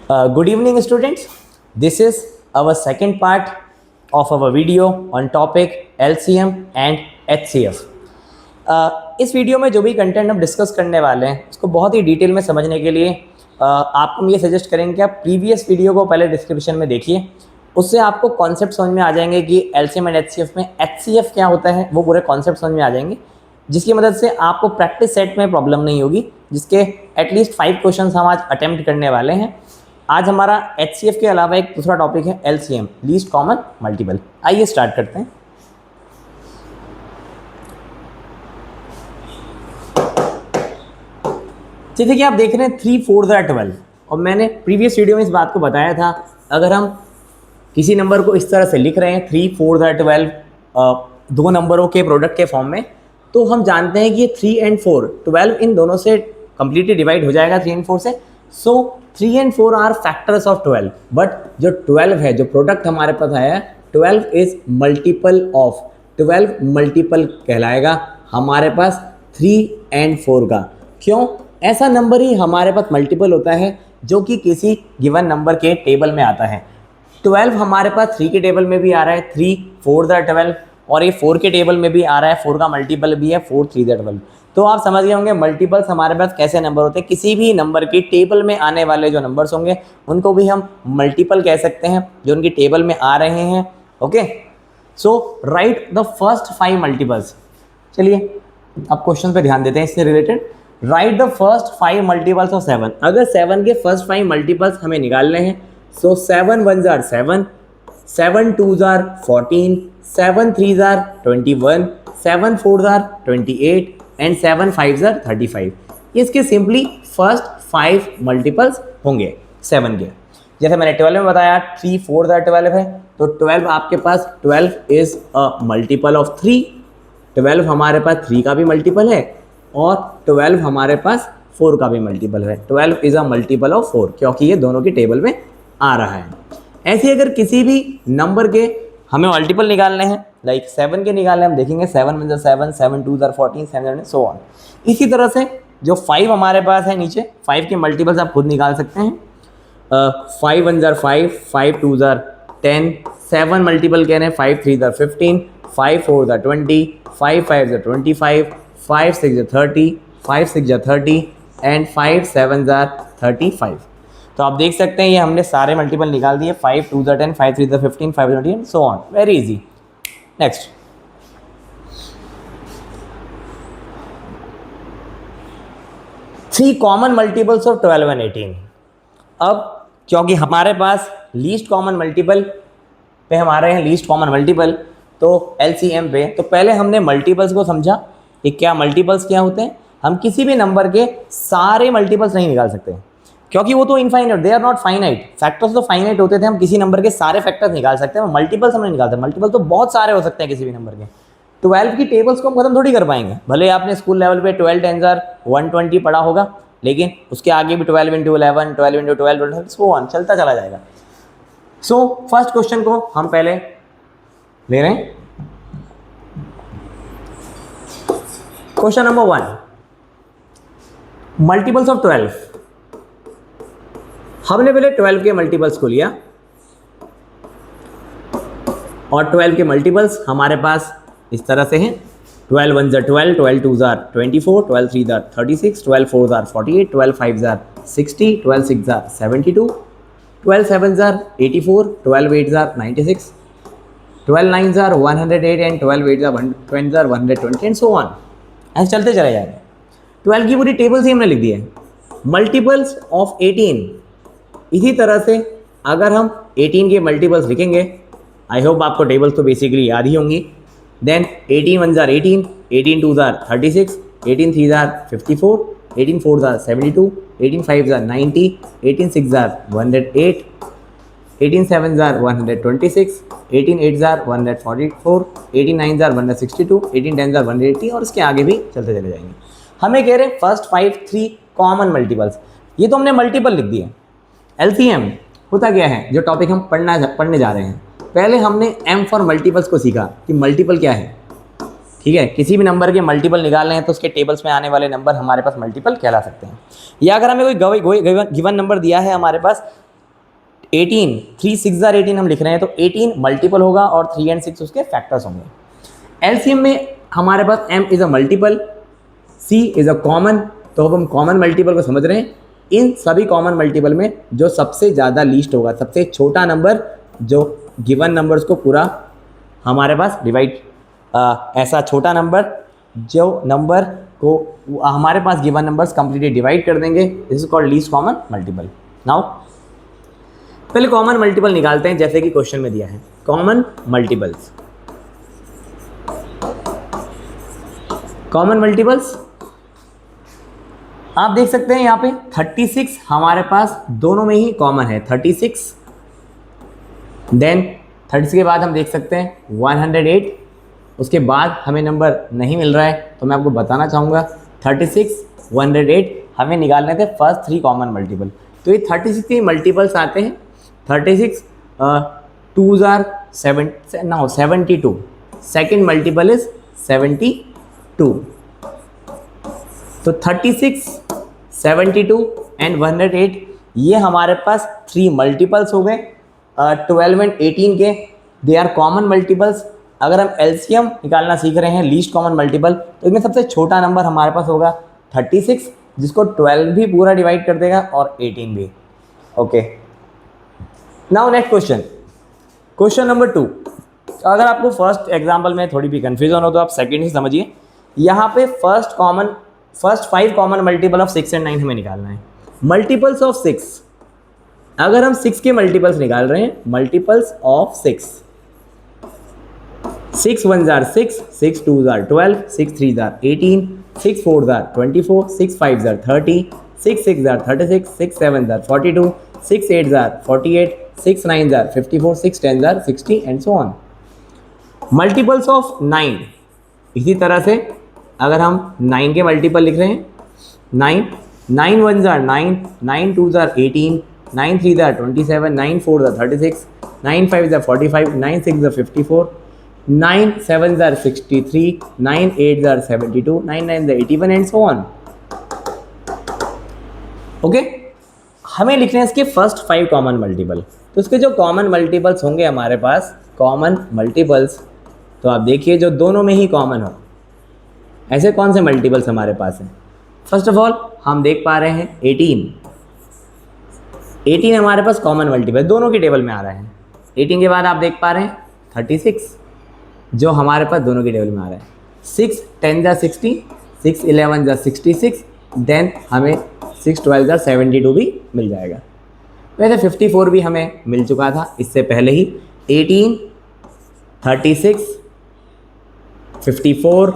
Good evening, students. This is our second part of our video on topic LCM and HCF. इस video में जो भी content हम discuss करने वाले हैं उसको बहुत ही डिटेल में समझने के लिए आपको हम ये सजेस्ट करेंगे कि आप प्रीवियस वीडियो को पहले डिस्क्रिप्शन में देखिए। उससे आपको कॉन्सेप्ट समझ में आ जाएंगे कि LCM एंड HCF में HCF क्या होता है, वो पूरे कॉन्सेप्ट समझ में आ जाएंगे, जिसकी मदद से आपको प्रैक्टिस सेट में प्रॉब्लम नहीं होगी, जिसके एटलीस्ट 5 क्वेश्चन हम आज अटेम्प्ट करने वाले हैं। आज हमारा HCF के अलावा एक दूसरा टॉपिक है LCM, लीस्ट कॉमन मल्टीपल। आइए स्टार्ट करते हैं। जैसे कि आप देख रहे हैं 3 4 12, और मैंने प्रीवियस वीडियो में इस बात को बताया था, अगर हम किसी नंबर को इस तरह से लिख रहे हैं 3 4 12 दो नंबरों के प्रोडक्ट के फॉर्म में, तो हम जानते हैं कि ये 3 एंड 4 12 इन दोनों से कंप्लीटली डिवाइड हो जाएगा 3 एंड 4 से। So 3 and 4 are factors of 12, but जो 12 है, जो प्रोडक्ट हमारे पास आया है 12 इज मल्टीपल ऑफ 12, मल्टीपल कहलाएगा हमारे पास 3 एंड 4 का। क्यों? ऐसा नंबर ही हमारे पास मल्टीपल होता है जो कि किसी गिवन नंबर के टेबल में आता है। 12 हमारे पास 3 के टेबल में भी आ रहा है, 3 4 12, और ये 4 के टेबल में भी आ रहा है, 4 का मल्टीपल भी है 4 3 12। तो आप समझ गए होंगे मल्टीपल्स हमारे पास कैसे नंबर होते हैं। किसी भी नंबर की टेबल में आने वाले जो नंबर्स होंगे उनको भी हम मल्टीपल कह सकते हैं, जो उनकी टेबल में आ रहे हैं। Okay, so right the first 5 multiples. चलिए अब क्वेश्चन पे ध्यान देते हैं इससे related. Right the first 5 multiples of 7। अगर 7 के फर्स्ट 5 मल्टीपल्स हमें निकालने हैं, सो 7 1 jar 7, 7 2 jar 14, 7 3 jar 21, 7 4 jar 28 and 7 5 jar 35। इसके सिंपली फर्स्ट 5 मल्टीपल्स होंगे 7 के। जैसे मैंने 12 में बताया 3 4 जार 12 है, तो 12 आपके पास 12 इज अ मल्टीपल ऑफ 3। 12 हमारे पास 3 का भी मल्टीपल है और 12 हमारे पास 4 का भी मल्टीपल है। 12 इज अ मल्टीपल ऑफ 4 क्योंकि ये दोनों की टेबल में आ रहा है। ऐसे अगर किसी भी नंबर के हमें मल्टीपल निकालने हैं, लाइक 7 के निकालने हम देखेंगे 7 1 7, 7 2 14, 7 सो ऑन। इसी तरह से जो 5 हमारे पास है नीचे, 5 के मल्टीपल्स आप खुद निकाल सकते हैं। 5 1 5, 5 2 10, 7 मल्टीपल कह रहे हैं 5 3 15, 5 4 20, 5 5 25, 5 6 30, 5 6 30 एंड 5 7 35। तो आप देख सकते हैं ये हमने सारे मल्टीपल निकाल दिए। 5 2 10, 5 3 15, 5 20 and so on. Very easy. Next, 3 common multiples of 12 and 18। अब क्योंकि हमारे पास लीस्ट कॉमन मल्टीपल पे हम आ रहे हैं, लीस्ट कॉमन मल्टीपल तो LCM पे, तो पहले हमने मल्टीपल्स को समझा कि क्या मल्टीपल्स क्या होते हैं। हम किसी भी नंबर के सारे मल्टीपल्स नहीं निकाल सकते क्योंकि वो तो infinite, they are not finite. Factors तो फाइनाइट होते थे, हम किसी नंबर के सारे फैक्टर्स निकाल सकते हैं, मल्टीपल्स हम नहीं निकालते। मल्टीपल तो बहुत सारे हो सकते हैं किसी भी नंबर के। 12 की टेबल्स को हम खत्म थोड़ी कर पाएंगे। भले आपने स्कूल लेवल पे 12 10 120 पढ़ा होगा, लेकिन उसके आगे भी 12 × 11, 12 × 12, सो ऑन चलता चला जाएगा। सो फर्स्ट क्वेश्चन को हम पहले ले रहे हैं। Question number 1, multiples of 12। हमने पहले 12 के मल्टीपल्स को लिया और 12 के मल्टीपल्स हमारे पास इस तरह से हैं। 12 1 12, 12 2 24, 12 3 36, 12 4 48, 12 5 60, 12 6 72, 12 7 84, 12 8 96, 12 9 108 एंड 12 8 120 एंड सो ऑन। ऐसे चलते चले जाएंगे। 12 की पूरी टेबल्स ही हमने लिख दी है। मल्टीपल्स ऑफ 18, इसी तरह से अगर हम 18 के मल्टीपल्स लिखेंगे, आई होप आपको टेबल्स तो बेसिकली याद ही होंगी। देन 18 1 18, 18 2 36, 18 3 54, 18 4 72, 18 5 90, 18 6 108, 18 7 126, 18 8 144, 18 9 162, 18 10 180 और इसके आगे भी चलते चले जाएंगे। हमें कह रहे हैं फर्स्ट 5 3 कॉमन मल्टीपल्स। ये तो हमने मल्टीपल लिख दिए। LCM होता क्या है, जो टॉपिक हम पढ़ने जा रहे हैं। पहले हमने M फॉर मल्टीपल्स को सीखा कि मल्टीपल क्या है। ठीक है, किसी भी नंबर के मल्टीपल निकालने हैं तो उसके टेबल्स में आने वाले नंबर हमारे पास मल्टीपल कहला सकते हैं। या अगर हमें कोई गिवन नंबर दिया है हमारे पास 18, 3 6 जार 18 हम लिख रहे हैं, तो 18 मल्टीपल होगा और 3 एंड 6 उसके फैक्टर्स होंगे। एलसीएम में हमारे पास m is a multiple, c is a common, तो अब हम कॉमन मल्टीपल को समझ रहे हैं। इन सभी कॉमन मल्टीपल में जो सबसे ज़्यादा लीस्ट होगा, सबसे छोटा नंबर जो गिवन नंबर्स को पूरा हमारे पास डिवाइड, ऐसा छोटा नंबर जो नंबर को हमारे पास गिवन नंबर्स कंप्लीटली डिवाइड कर देंगे, this is called least common multiple. Now पहले कॉमन मल्टीपल निकालते हैं, जैसे कि क्वेश्चन में दिया है कॉमन मल्टीपल्स। कॉमन मल्टीपल्स आप देख सकते हैं यहाँ पे 36 हमारे पास दोनों में ही कॉमन है, 36, देन 30 के बाद हम देख सकते हैं 108, उसके बाद हमें नंबर नहीं मिल रहा है, तो मैं आपको बताना चाहूँगा 36, 108 हमें निकालने थे फर्स्ट 3 कॉमन मल्टीपल। तो ये 36 के मल्टीपल्स आते हैं, 36 2s are 72, second multiple is 72, तो 36, 72 एंड 108 ये हमारे पास 3 मल्टीपल्स हो गए। 12 एंड 18 के दे आर कॉमन मल्टीपल्स। अगर हम एलसीएम निकालना सीख रहे हैं लीस्ट कॉमन मल्टीपल, तो इसमें सबसे छोटा नंबर हमारे पास होगा 36, जिसको 12 भी पूरा डिवाइड कर देगा और 18 भी। Okay, now next question, question number 2। अगर आपको फर्स्ट एग्जाम्पल में थोड़ी भी कन्फ्यूजन हो तो आप सेकेंड से समझिए। यहाँ पे first 5 common multiple of 6 and 9 हमें निकालना है। मल्टीपल्स ऑफ 6, अगर हम 6 के मल्टीपल्स निकाल रहे हैं, multiples of 6, 6 1s are 6, 6 2s are 12, 6 3s are 18, 6 4s are 24, 6 5s are 30, 6 6s are 36, 6 7s are 42, 6 8s are 48, 6 9s are 54, 6 10s are 60 and so on। Multiples of 9, इसी तरह से अगर हम 9 के मल्टीपल लिख रहे हैं, 9 1s are 9, 9 2s are 18, 9 3s are 27, 9 4s are 36, 9 5s are 45, 9 6s are 54, 9 7s are 63, 9 8s are 72, 9 9s are 81 and so on। Okay, हमें लिखने हैं इसके फर्स्ट 5 कॉमन मल्टीपल। तो इसके जो कॉमन मल्टीपल्स होंगे हमारे पास, कॉमन मल्टीपल्स, तो आप देखिए जो दोनों में ही कॉमन हो, ऐसे कौन से मल्टीपल्स हमारे पास हैं। फर्स्ट ऑफ ऑल हम देख पा रहे हैं 18 हमारे पास कॉमन मल्टीपल दोनों की टेबल में आ रहा है। 18 के बाद आप देख पा रहे हैं 36 जो हमारे पास दोनों की टेबल में आ रहा है। 6 10s are 60, 6 11s are 66, then हमें 6 12s are 72 भी मिल जाएगा। वैसे 54 भी हमें मिल चुका था इससे पहले ही। 18 36 54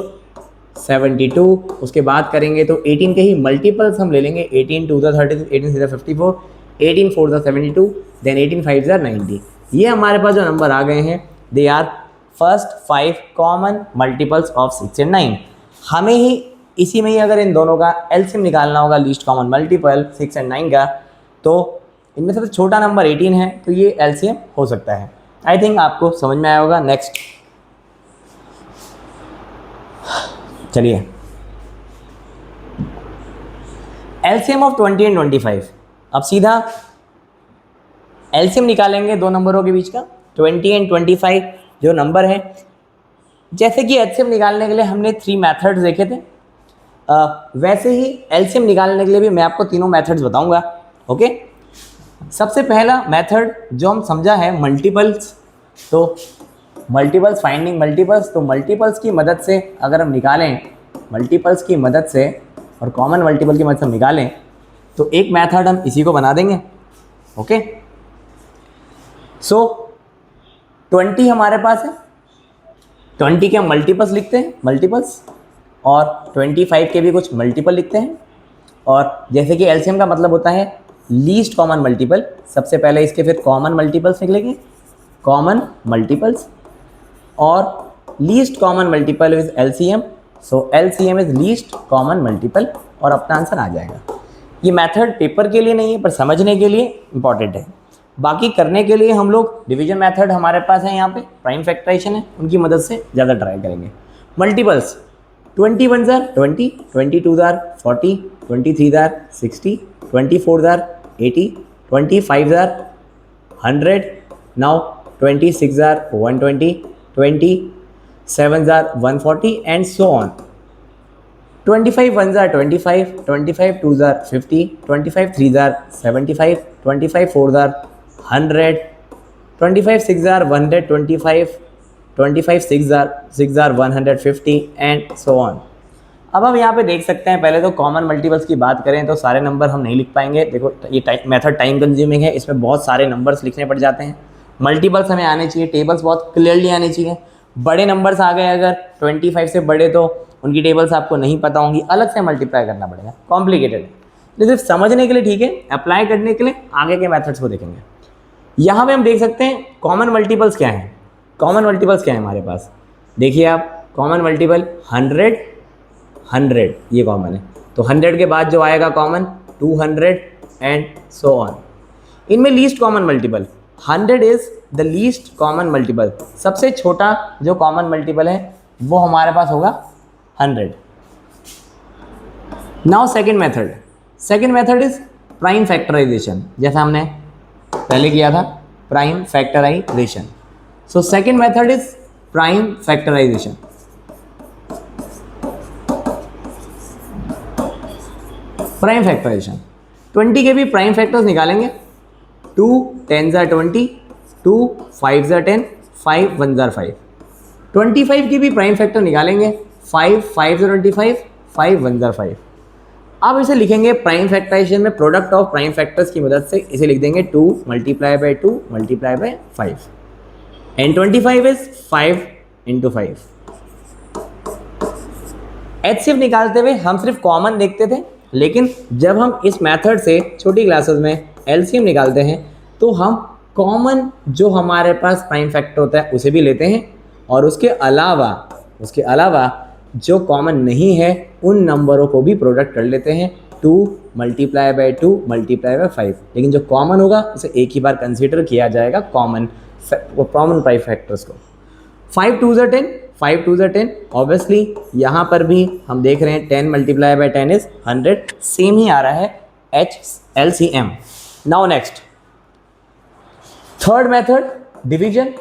72, उसके बाद करेंगे तो 18 के ही मल्टीपल्स हम ले लेंगे। 18 2s are 36, 18 6s are 54, 18 4s are 72, then 18 5s are 90। ये हमारे पास जो नंबर आ गए हैं, they are first 5 common multiples of 6 and 9। हमें ही इसी में ही अगर इन दोनों का एलसीएम निकालना होगा, लीस्ट कॉमन मल्टीपल 6 एंड 9 का, तो इनमें सबसे छोटा नंबर 18 है, तो ये एलसीएम हो सकता है। आई थिंक आपको समझ में आया होगा। नेक्स्ट चलिए, एलसीएम ऑफ 20 एंड 25। अब सीधा एलसीएम निकालेंगे दो नंबरों के बीच का, 20 एंड 25 जो नंबर है। जैसे कि एलसीएम निकालने के लिए हमने 3 मेथड्स देखे थे, वैसे ही एलसीएम निकालने के लिए भी मैं आपको तीनों मेथड्स बताऊंगा। ओके, सबसे पहला मेथड जो हम समझा है मल्टीपल्स, तो मल्टीपल्स फाइंडिंग मल्टीपल्स, तो मल्टीपल्स की मदद से अगर हम निकालें, मल्टीपल्स की मदद से और कॉमन मल्टीपल की मदद से हम निकालें, तो एक मेथड हम इसी को बना देंगे। ओके, सो 20 हमारे पास है, 20 के हम मल्टीपल्स लिखते हैं, मल्टीपल्स, और 25 के भी कुछ मल्टीपल लिखते हैं। और जैसे कि एलसीएम का मतलब होता है लीस्ट कॉमन मल्टीपल, सबसे पहले इसके फिर कॉमन मल्टीपल्स निकलेंगे, कॉमन मल्टीपल्स, और least common multiple is LCM, so LCM is least common multiple, और अपना आंसर आ जाएगा। ये मेथड पेपर के लिए नहीं है, पर समझने के लिए इंपॉर्टेंट है। बाकी करने के लिए हम लोग डिवीजन मेथड हमारे पास है, यहाँ पे प्राइम फैक्टराइजेशन है, उनकी मदद से ज़्यादा ट्राई करेंगे। Multiples 21s are 20, 22s are 40, 23s are 60, 24s are 80, 25s are 100. Now 26 are 120, 27 are 140 and so on. 25 ones are 25, 25 twos are 50, 25 threes are 75, 25 fours are 100, 25 six are 125, 25 six are 150 and so on. अब हम यहाँ पे देख सकते हैं, पहले तो common multiples की बात करें तो सारे नंबर हम नहीं लिख पाएंगे। देखो ये मेथड टाइम कंज्यूमिंग है, इसमें बहुत सारे नंबर्स लिखने पड़ जाते हैं। मल्टीपल्स हमें आने चाहिए, टेबल्स बहुत क्लियरली आने चाहिए। बड़े नंबर्स आ गए अगर 25 से बड़े तो उनकी टेबल्स आपको नहीं पता होंगी, अलग से मल्टीप्लाई करना पड़ेगा, कॉम्प्लिकेटेड है। तो सिर्फ समझने के लिए ठीक है, अप्लाई करने के लिए आगे के मेथड्स को देखेंगे। यहाँ पे हम देख सकते हैं कॉमन मल्टीपल्स क्या हैं। कॉमन मल्टीपल्स क्या है हमारे पास, देखिए आप, कॉमन मल्टीपल 100 100 ये कॉमन है, तो 100 के बाद जो आएगा कॉमन 200 एंड सो ऑन। इनमें least common multiple 100 is the least common multiple, सबसे छोटा जो कॉमन मल्टीपल है वो हमारे पास होगा 100। Now second method is prime factorization, जैसा हमने पहले किया था prime factorization. So second method is prime factorization. Prime factorization 20 के भी प्राइम फैक्टर्स निकालेंगे। 2 10s are 20, 2 5s are 10, 5 1s are 5। 25 की भी प्राइम फैक्टर निकालेंगे। 5 5s are 25, 5 1s are 5। अब इसे लिखेंगे प्राइम फैक्टराइजेशन में प्रोडक्ट ऑफ प्राइम फैक्टर्स की मदद से, इसे लिख देंगे 2 multiply by 2 multiply by 5 and 25 is 5 into 5। HCF निकालते हुए हम सिर्फ कॉमन देखते थे, लेकिन जब हम इस मेथड से छोटी क्लासेस में LCM निकालते हैं तो हम कॉमन जो हमारे पास प्राइम फैक्टर होता है उसे भी लेते हैं, और उसके अलावा जो कॉमन नहीं है उन नंबरों को भी प्रोडक्ट कर लेते हैं। 2 multiply by 2 multiply by 5, लेकिन जो कॉमन होगा उसे एक ही बार कंसीडर किया जाएगा कॉमन प्राइम फैक्टर्स को। 5 2s are 10, 5 2s are 10। Obviously यहाँ पर भी हम देख रहे हैं 10 multiply by 10 is 100, सेम ही आ रहा है LCM। Now next third method division.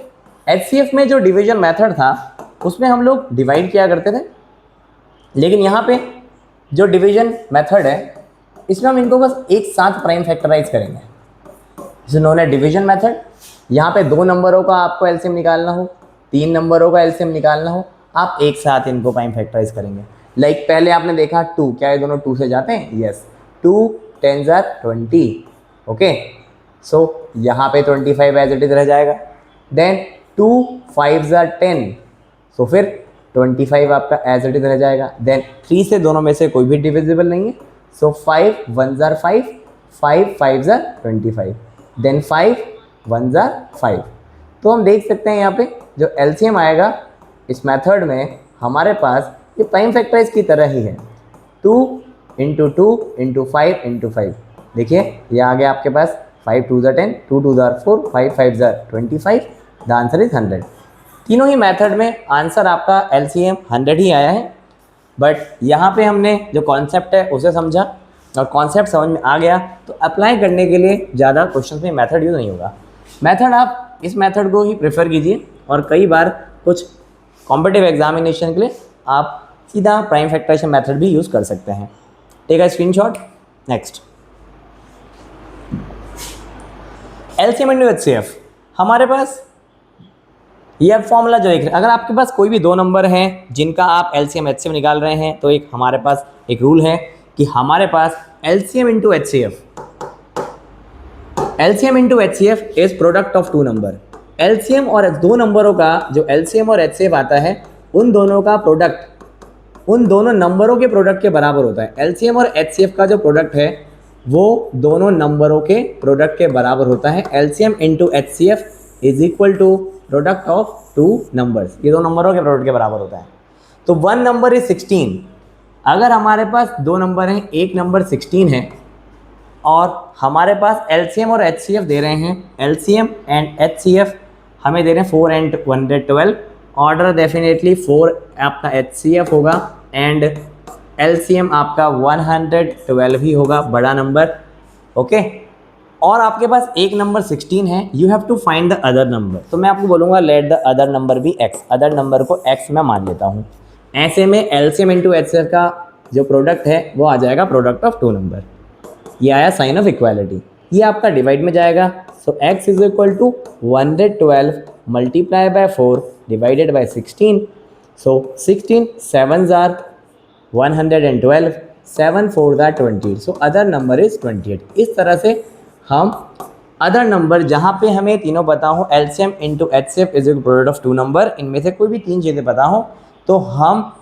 HCF में जो डिवीजन मेथड था उसमें हम लोग डिवाइड किया करते थे, लेकिन यहाँ पे जो डिवीजन मेथड है इसमें हम इनको बस एक साथ प्राइम फैक्टराइज करेंगे, जिसे नोन है डिवीजन मेथड। यहाँ पे 2 नंबरों का आपको LCM निकालना हो, 3 नंबरों का LCM निकालना हो, आप एक साथ इनको प्राइम फैक्टराइज करेंगे। लाइक पहले आपने देखा 2, क्या ये दोनों 2 से जाते हैं? यस। 2 10s are 20, okay. सो यहाँ पे 25 एज इट इज रह जाएगा। देन 2 5s are 10, सो फिर 25 आपका एज इट इज रह जाएगा। देन 3 से दोनों में से कोई भी डिविजिबल नहीं है, so 5 1s are 5, 5 5s are 25, then 5 1s are 5। तो हम देख सकते हैं यहाँ पे जो LCM आएगा इस मेथड में हमारे पास ये प्राइम फैक्टराइज की तरह ही है, 2 into 2 into 5 into 5। देखिए ये आ गया आपके पास 5 2s are 10, 2 2s are 4, 5 5s are 25, the answer is 100। तीनों ही मेथड में आंसर आपका LCM 100 ही आया है, बट यहाँ पे हमने जो कॉन्सेप्ट है उसे समझा और कॉन्सेप्ट समझ में आ गया तो अप्लाई करने के लिए ज़्यादा क्वेश्चन में मेथड यूज़ नहीं होगा। मेथड आप इस मेथड को ही प्रेफर कीजिए, और कई बार कुछ कॉम्पिटिटिव एग्जामिनेशन के लिए आप सीधा प्राइम फैक्टराइजेशन मेथड भी यूज़ कर सकते हैं। Take a screenshot. Next LCM into HCF। हमारे पास ये फॉर्मूला जो देख रहे हैं, अगर आपके पास कोई भी 2 नंबर हैं जिनका आप LCM HCF निकाल रहे हैं तो एक हमारे पास एक रूल है कि हमारे पास LCM into HCF is product of 2 number. LCM और 2 नंबरों का जो LCM और HCF आता है उन दोनों का प्रोडक्ट उन दोनों नंबरों के प्रोडक्ट के बराबर होता है। LCM और HCF का जो प्रोडक्ट है वो दोनों नंबरों के प्रोडक्ट के बराबर होता है। LCM into HCF is equal to product of 2 numbers, ये 2 नंबरों के प्रोडक्ट के बराबर होता है। तो 1 नंबर इज 16। अगर हमारे पास 2 नंबर हैं, एक नंबर 16 है और हमारे पास LCM और HCF दे रहे हैं, LCM एंड HCF हमें दे रहे हैं 4 and 112। ऑर्डर डेफिनेटली 4 आपका HCF होगा एंड LCM आपका 112 ही होगा, बड़ा नंबर, ओके। और आपके पास एक नंबर 16 है, you have to find the other number. तो मैं आपको बोलूँगा let the other number be x, other number को एक्स मैं मान लेता हूँ। ऐसे में एलसीएम इंटू एचसीएफ का जो प्रोडक्ट है वो आ जाएगा प्रोडक्ट ऑफ टू नंबर। ये आया साइन ऑफ इक्वालिटी, ये आपका डिवाइड में जाएगा। So x is equal to 112 multiply by 4 divided by 16। So 16 7s are 112, 7 4s are 28। So other number is 28। इस तरह से हम अदर नंबर जहाँ पे हमें तीनों पता हो, LCM into HCF is equal product of two number, इनमें से कोई भी तीन चीज़ें पता हो तो हम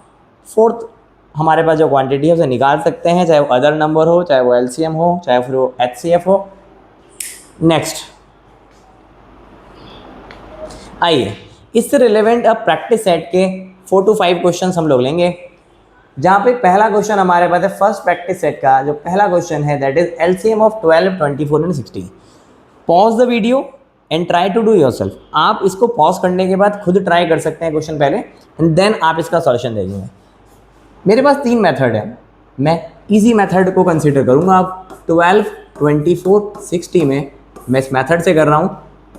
फोर्थ हमारे पास जो क्वांटिटी है उसे निकाल सकते हैं, चाहे वो अदर नंबर हो, चाहे वो एलसीएम हो, चाहे फिर वो एचसीएफ हो। नेक्स्ट आइए, इससे रिलेवेंट अब प्रैक्टिस सेट के 4 to 5 क्वेश्चन हम लोग लेंगे, जहाँ पे पहला क्वेश्चन हमारे पास है फर्स्ट प्रैक्टिस सेट का। जो पहला क्वेश्चन है दैट इज एलसीएम ऑफ 12, 24 एंड 60। Pause the video and try to do yourself. आप इसको पॉज करने के बाद खुद ट्राई कर सकते हैं क्वेश्चन पहले, एंड देन आप इसका सॉल्यूशन देंगे। मेरे पास 3 मेथड है, मैं इजी मेथड को कंसीडर करूँगा। अब 12, 24, 60 में मैं इस मेथड से कर रहा हूँ।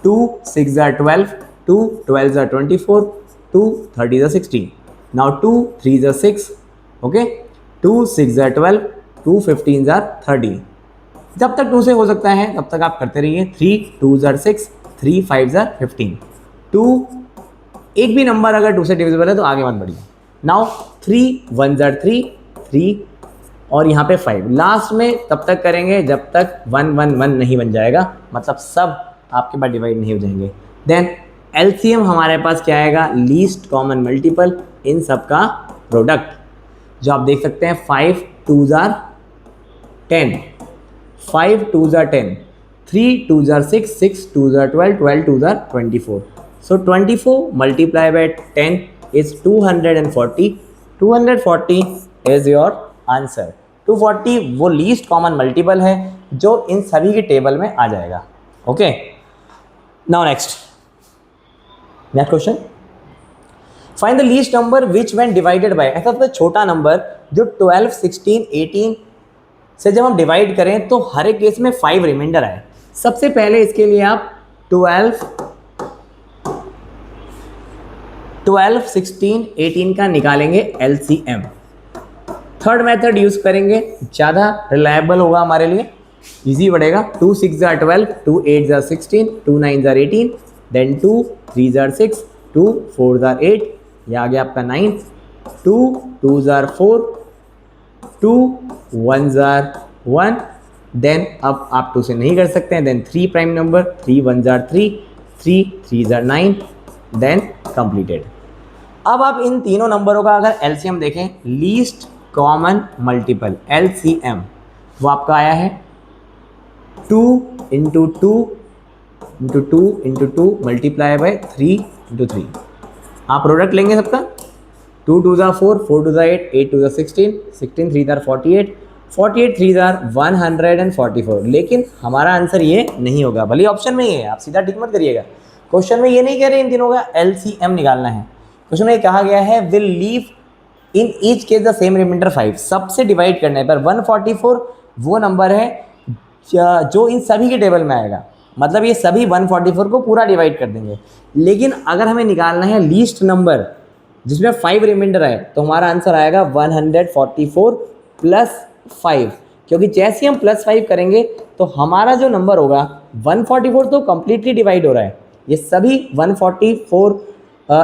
2 6 are 12, 2 12 are 24, 2 30 are 60। Now 2 3 are 6, okay. 2 6 are 12, 2 15 are 30। जब तक 2 से हो सकता है तब तक आप करते रहिए। 3 2s are 6, 3 5s are 15। 2 एक भी नंबर अगर 2 से डिविजिबल है तो आगे मत बढ़िए। नाउ 3 1s are 3, 3 और यहाँ पे 5 लास्ट में तब तक करेंगे जब तक 1 1 1 नहीं बन जाएगा, मतलब सब आपके पास डिवाइड नहीं हो जाएंगे। देन एलसीएम हमारे पास क्या आएगा, लीस्ट कॉमन मल्टीपल इन सब का प्रोडक्ट, जो आप देख सकते हैं 5 2s are 10, 5 2s are 10, 3 2s are 6, 6 2s are 12, 12 2s are 24। So 24 multiplied by 10 is 240। 240 is your answer. 240 वो लीस्ट कॉमन मल्टीपल है जो इन सभी के टेबल में आ जाएगा। Okay, now next question, find the least number which when divided by. ऐसा सबसे छोटा नंबर जो 12 16 18 से जब हम डिवाइड करें तो हर एक केस में 5 रिमाइंडर आए। सबसे पहले इसके लिए आप 12 16 18 का निकालेंगे एलसीएम। थर्ड मेथड यूज करेंगे, ज़्यादा रिलायबल होगा हमारे लिए, इजी बढ़ेगा। 2 6 are 12, 2 8 are 16, 2 9 are 18, then 2 3 are 6, 2 4 are 8, ये आ गया आपका 9, 2 2s are 4, 2 1s are 1। Then अब आप 2 से नहीं कर सकते हैं, then 3 prime number, 3 1s are 3, 3 3s are 9, then completed. अब आप इन तीनों नंबरों का अगर एलसीएम देखें, लीस्ट कॉमन मल्टीपल एलसीएम वो आपका आया है 2 into 2 into 2 into 2 multiply by 3 into 3। आप प्रोडक्ट लेंगे सबका, 2 2s are 4, 4 2s are 8, 8 2s are 16, 16 3s are 48, 48 3s are 144। लेकिन हमारा आंसर ये नहीं होगा, भले ऑप्शन में ही है, आप सीधा टिक मत करिएगा। क्वेश्चन में ये नहीं कह रहे इन तीनों का एलसीएम निकालना है, क्वेश्चन में कहा गया है will leave in each case the same remainder 5। सबसे डिवाइड करने पर 144 वो नंबर है जो इन सभी के टेबल में आएगा, मतलब ये सभी 144 को पूरा डिवाइड कर देंगे। लेकिन अगर हमें निकालना है लीस्ट नंबर जिसमें 5 रिमाइंडर आए तो हमारा आंसर आएगा 144 प्लस 5, क्योंकि जैसे हम प्लस 5 करेंगे तो हमारा जो नंबर होगा 144 तो कम्प्लीटली डिवाइड हो रहा है, ये सभी 144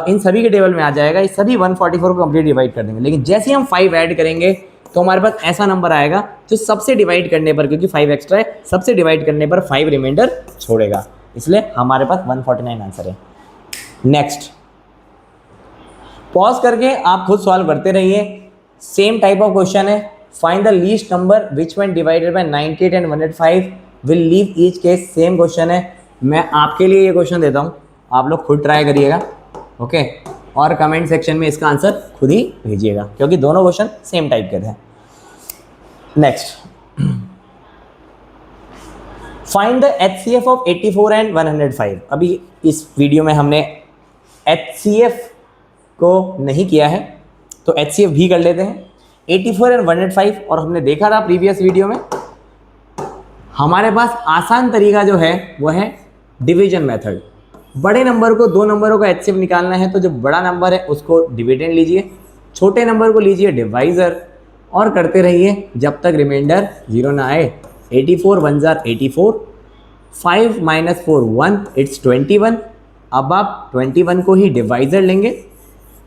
इन सभी के टेबल में आ जाएगा, ये सभी 144 को कंप्लीट डिवाइड कर देंगे। लेकिन जैसे हम 5 ऐड करेंगे तो हमारे पास ऐसा नंबर आएगा जो सबसे डिवाइड करने पर, क्योंकि 5 एक्स्ट्रा है, सबसे डिवाइड करने पर 5 रिमाइंडर छोड़ेगा, इसलिए हमारे पास 149 आंसर है। नेक्स्ट, पॉज करके आप खुद सॉल्व करते रहिए। सेम टाइप ऑफ क्वेश्चन है, find the least number which when divided by 98 and 105 will leave each case. Same question है, मैं आपके लिए ये क्वेश्चन देता हूँ, आप लोग खुद ट्राई करिएगा, ओके। और कमेंट सेक्शन में इसका आंसर खुद ही भेजिएगा, क्योंकि दोनों क्वेश्चन सेम टाइप के थे। Next, find the HCF of 84 and 105। अभी इस वीडियो में हमने एचसीएफ को नहीं किया है, तो एचसीएफ भी कर लेते हैं। 84 एंड 105, और हमने देखा था प्रीवियस वीडियो में हमारे पास आसान तरीका जो है वो है डिवीजन मेथड। बड़े नंबर को, दो नंबरों का एचसीएफ निकालना है तो जो बड़ा नंबर है उसको डिविडेंड लीजिए, छोटे नंबर को लीजिए डिवाइज़र, और करते रहिए जब तक रिमाइंडर 0 ना आए। 84 1 जार 84, 5 - 4 1, इट्स 21। अब आप 21 को ही डिवाइज़र लेंगे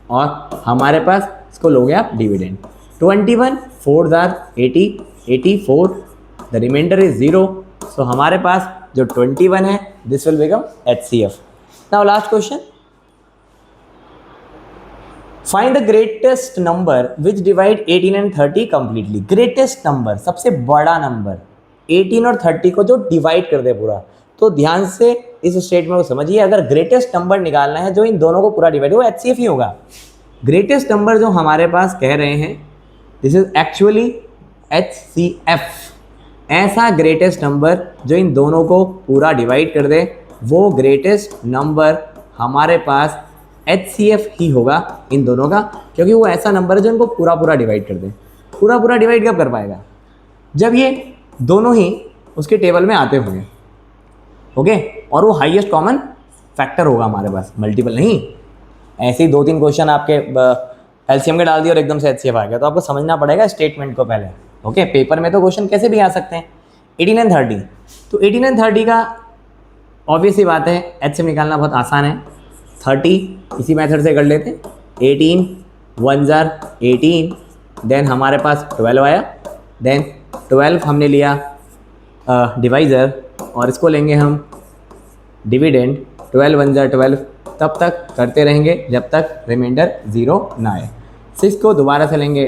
और हमारे पास इसको लोगे आप डिविडेंड। 21 4 जार 80, 84, द रिमाइंडर इज 0। सो हमारे पास जो 21 है this will become HCF। Now last question, find the greatest number which divide 18 and 30 completely. Greatest number, सबसे बड़ा नंबर 18 और 30 को जो डिवाइड कर दे पूरा। तो ध्यान से इस स्टेटमेंट को समझिए, अगर ग्रेटेस्ट नंबर निकालना है जो इन दोनों को पूरा डिवाइड हो, HCF ही होगा। ग्रेटेस्ट नंबर जो हमारे पास कह रहे हैं दिस इज एक्चुअली HCF। ऐसा ग्रेटेस्ट नंबर जो इन दोनों को पूरा डिवाइड कर दे वो ग्रेटेस्ट नंबर हमारे पास HCF ही होगा इन दोनों का, क्योंकि वो ऐसा नंबर है जो इनको पूरा पूरा डिवाइड कर दे। पूरा पूरा डिवाइड कब कर पाएगा? जब ये दोनों ही उसके टेबल में आते होंगे, ओके, और वो हाईएस्ट कॉमन फैक्टर होगा हमारे पास, मल्टीपल नहीं। ऐसे ही 2-3 क्वेश्चन आपके LCM के डाल दिए और एकदम से HCF आ गया, तो आपको समझना पड़ेगा स्टेटमेंट को पहले, ओके। पेपर में तो क्वेश्चन कैसे भी आ सकते हैं। 18 एंड 30, तो 18 एंड 30 का ऑब्वियस ही बात है HCF निकालना बहुत आसान है। 30 इसी मेथड से कर लेते हैं। 18 1 जार 18, देन हमारे पास 12 आया, देन 12 हमने लिया डिवाइज़र और इसको लेंगे हम डिविडेंड। 12 1 जार 12, तब तक करते रहेंगे जब तक रिमाइंडर 0 ना आए। 6 को दोबारा से लेंगे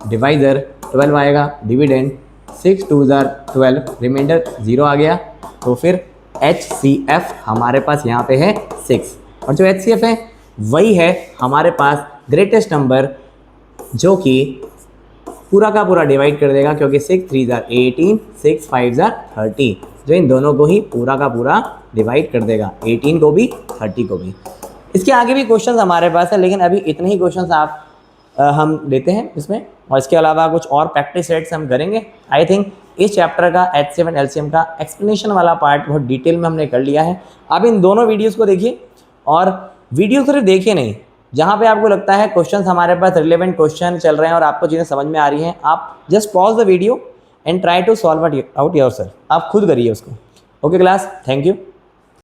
डिवाइज़र, 12 आएगा डिविडेंड। 6 2 जार 12, रिमाइंडर 0 आ गया, तो फिर HCF हमारे पास यहाँ पे है 6। और जो HCF है वही है हमारे पास ग्रेटेस्ट नंबर जो कि पूरा का पूरा डिवाइड कर देगा, क्योंकि 6 3 जार 18, 6 5 जार 30, जो इन दोनों को ही पूरा का पूरा डिवाइड कर देगा, 18 को भी 30 को भी। इसके आगे भी क्वेश्चंस हमारे पास है, लेकिन अभी इतने ही क्वेश्चंस हम लेते हैं इसमें, और इसके अलावा कुछ और प्रैक्टिस सेट्स हम करेंगे। आई थिंक इस चैप्टर का HCF एंड LCM का एक्सप्लेनेशन वाला पार्ट बहुत डिटेल में हमने कर लिया है। आप इन दोनों वीडियोज़ को देखिए, और वीडियो सिर्फ देखिए नहीं, जहाँ पे आपको लगता है क्वेश्चंस हमारे पास रिलेवेंट क्वेश्चन चल रहे हैं और आपको चीज़ें समझ में आ रही हैं, आप just pause the video and try to solve out yourself. आप खुद करिए उसको। Okay class, thank you.